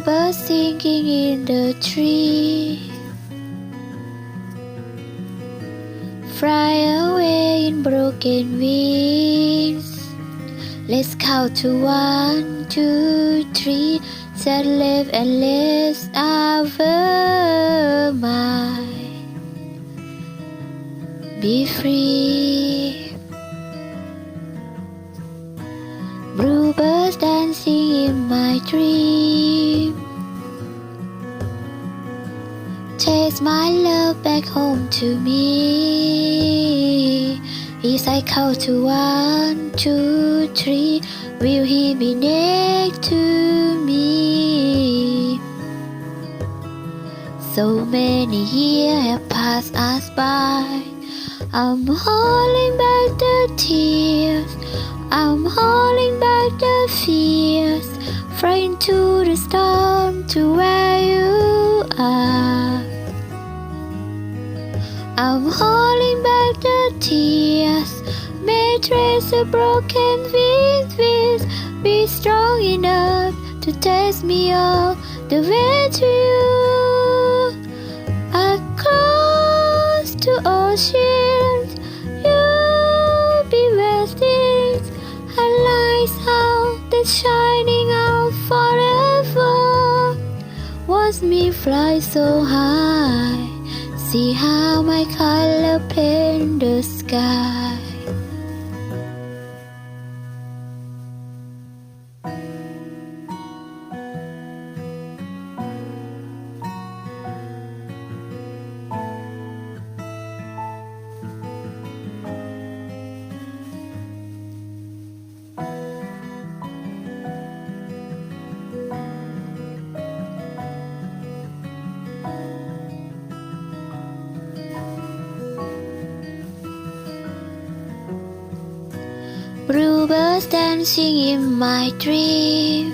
Bluebirds singing in the tree, fly away in broken wings. Let's count to 1, 2, 3. Set left and let's our mind be free. Bluebirds dancing in my dream, takes my love back home to me. If I count to 1, 2, 3, will he be next to me? So many years have passed us by. I'm holding back the tears, I'm holding back the fears, flying to the storm to where you are. I'm holding back the tears, may trace a broken wings, be strong enough to take me all the way to you. Across the oceans, you'll be resting, and lights out that's shining out forever. Watch me fly so high, see how my color paint the sky. Bluebirds dancing in my dream,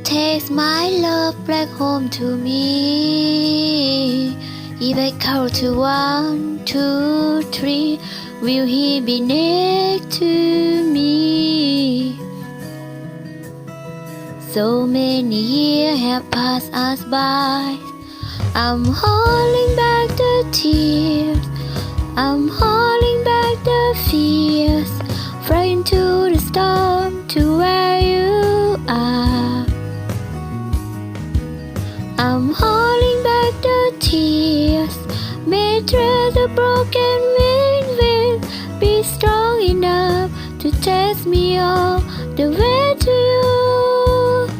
takes my love back home to me. If I count to 1, 2, 3, will he be next to me? So many years have passed us by. I'm holding back the tears, I'm holding back the fears, flying to the storm to where you are. I'm holding back the tears, may trace a broken wings, be strong enough to take me all the way to you.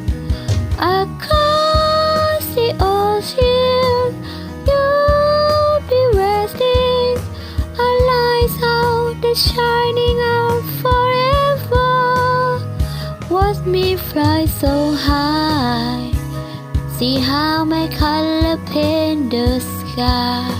Across the ocean, you'll be resting, shining out forever. Watch me fly so high, see how my color paint the sky.